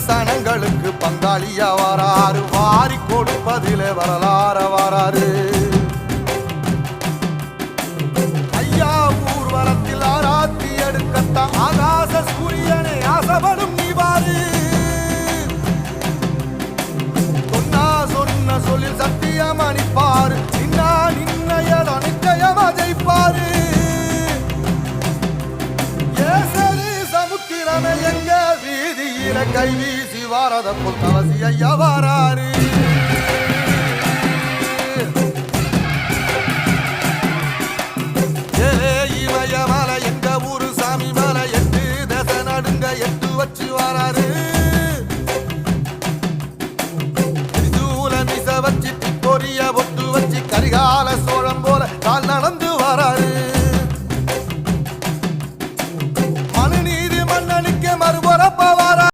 சனங்களுக்கு பங்காளியா வராரு, வாரி கொடுப்பதிலே வரலாற வராரு. ஐயா ஊர்வலத்தில் ஆராத்தி எடுக்கத்தான் ஆகாச சூரியனை ஆசைப்படும் நீ பாரு. சொன்ன சொல்லில் சத்தியம் அணிப்பாரு, நின்னா நின்ன இடம் நிச்சயமா ஜெயிப்பாரு. ஏசரி சமுத்திரமே எங்க வீதியில கை வீசி வாரத போல் கவசி ஐயா வாராரு. இமய மலை எங்க ஊரு சாமி மலை எட்டு தசை நடுங்க எட்டு வச்சு வாராரு.